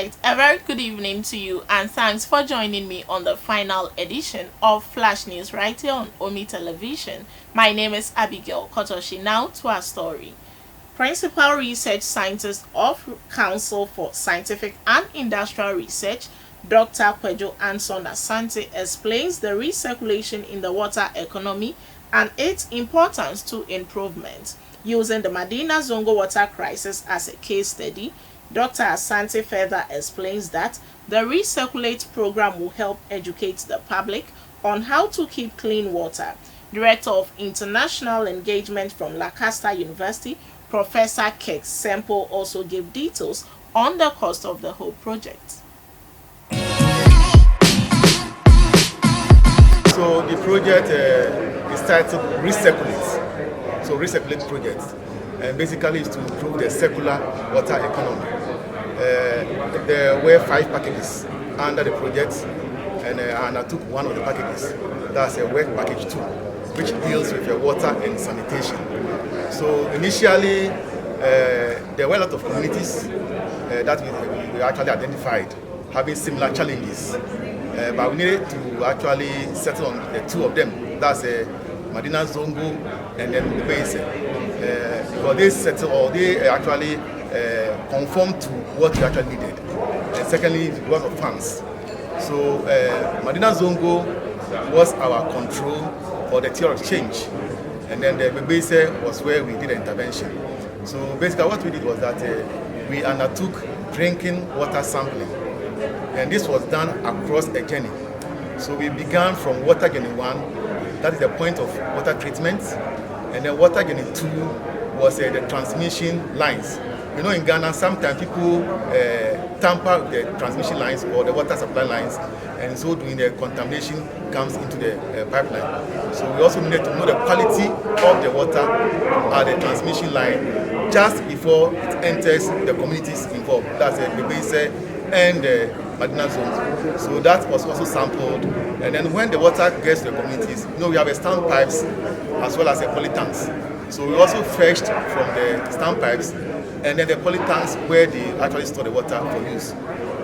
right, a very good evening to you, and thanks for joining me on the final edition of Flash News right here on Omi Television. My name is Abigail Kotoshi. Now to our story. Principal Research Scientist of Council for Scientific and Industrial Research, Dr. Kwejo Anson Asante, explains the recirculation in the water economy and its importance to improvement. Using the Madina Zongo water crisis as a case study, Dr. Asante further explains that the Recirculate program will help educate the public on how to keep clean water. Director of International Engagement from Lancaster University, Professor Keck Semple, also gave details on the cost of the whole project. So the project is titled Recirculate. So Recirculate project, and basically is to improve the circular water economy. There were 5 packages under the project, and I took one of the packages. That's a work package 2, which deals with water and sanitation. So initially, there were a lot of communities that we actually identified having similar challenges, but we needed to actually settle on 2 of them. That's Madina Zongo and then Ubese, because they settle, or they actually conform to what we actually needed. And secondly, because of funds. So Madina Zongo was our control for the theory of change, and then the Ubese was where we did the intervention. So basically what we did was that we undertook drinking water sampling, and this was done across a journey. So we began from water journey 1, that is the point of water treatment, and then water journey 2 was the transmission lines. You know, in Ghana, sometimes people tamper with the transmission lines or the water supply lines, and so doing the contamination comes into the pipeline. So we also needed to know the quality of the water at the transmission line just before it enters the communities involved. That's the Bebese and the Madina zones. So that was also sampled, and then when the water gets to the communities, you know, we have a standpipes as well as a polytanks. So we also fetched from the standpipes and then the polytanks where they actually store the water for use.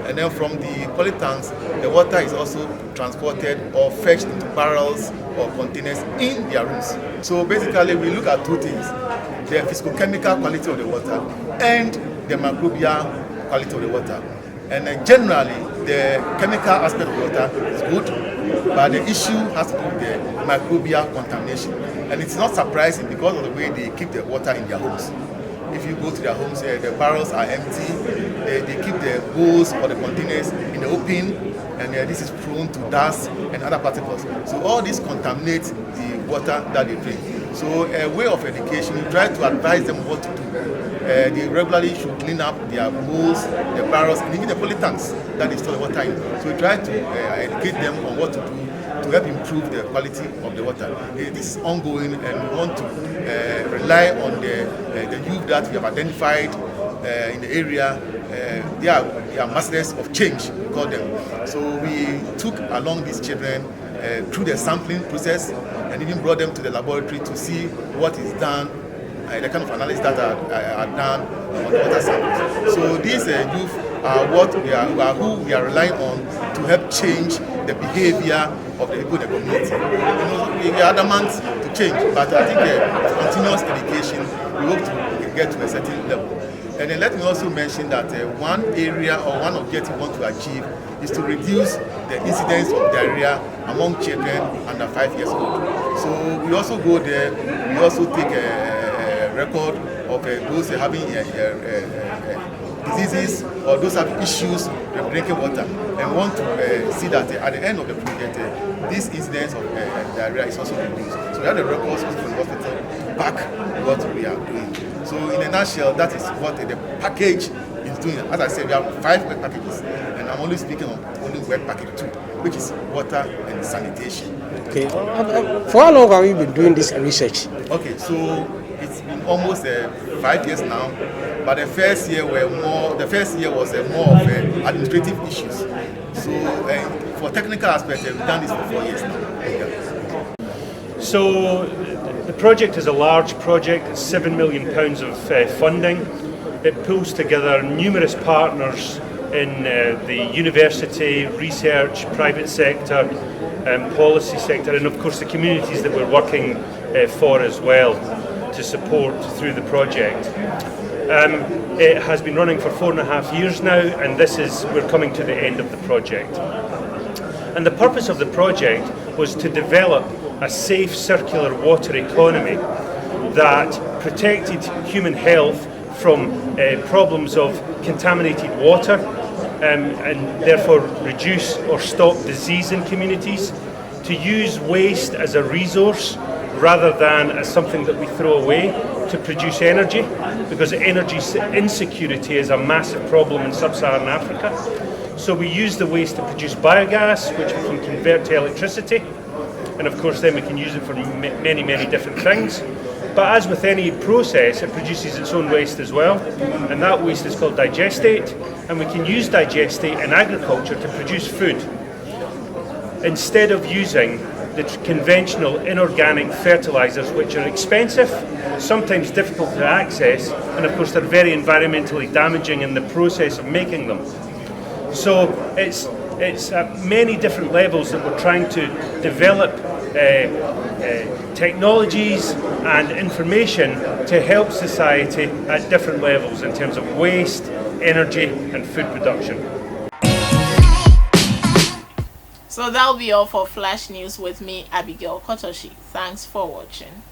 And then from the polytanks, the water is also transported or fetched into barrels or containers in their rooms. So basically we look at 2 things: the physical-chemical quality of the water and the microbial quality of the water. And generally, the chemical aspect of the water is good, but the issue has to do with the microbial contamination. And it's not surprising because of the way they keep the water in their homes. If you go to their homes, the barrels are empty, they keep the bowls or the containers in the open, and this is prone to dust and other particles. So all this contaminates the water that they drink. So a way of education, we try to advise them what to do. They regularly should clean up their bowls, the barrels, and even the polytanks that they store the water in. So we try to educate them on what to do to help improve the quality of the water. This is ongoing, and we want to rely on the youth that we have identified in the area. They are masters of change, we call them. So we took along these children through the sampling process and even brought them to the laboratory to see what is done, the kind of analysis that are done on the water samples. So these youth are who we are relying on to help change the behavior of the people in the community. You know, we are adamant to change, but I think continuous education, we hope to get to a certain level. And then let me also mention that one area or one objective we want to achieve is to reduce the incidence of diarrhea among children under 5 years old. So we also go there, we also take a record of those having diseases or those have issues with drinking water, and we want to see that at the end of the project, this incidence of diarrhea is also reduced. So we have the records from the hospital to back what we are doing. So in a nutshell, that is what the package is doing. As I said, we have 5 work packages, and I'm only speaking on only work package 2, which is water and sanitation. Okay. For how long have you been doing this research? Okay, so it's been almost 5 years now, but the first year was more of administrative issues. So for technical aspects, we've done this for 4 years now. Yeah. So the project is a large project. It's £7 million of funding. It pulls together numerous partners in the university, research, private sector, policy sector, and of course the communities that we're working for as well to support through the project. It has been running for 4.5 years now, and we're coming to the end of the project. And the purpose of the project was to develop a safe circular water economy that protected human health from problems of contaminated water, and therefore reduce or stop disease in communities, to use waste as a resource rather than as something that we throw away, to produce energy, because energy insecurity is a massive problem in sub-Saharan Africa. So we use the waste to produce biogas, which we can convert to electricity, and of course then we can use it for many, many different things. But as with any process, it produces its own waste as well, and that waste is called digestate, and we can use digestate in agriculture to produce food, instead of using the conventional inorganic fertilizers, which are expensive, sometimes difficult to access, and of course they're very environmentally damaging in the process of making them. So it's at many different levels that we're trying to develop technologies and information to help society at different levels in terms of waste, energy and food production. So that'll be all for Flash News with me, Abigail Kotoshi. Thanks for watching.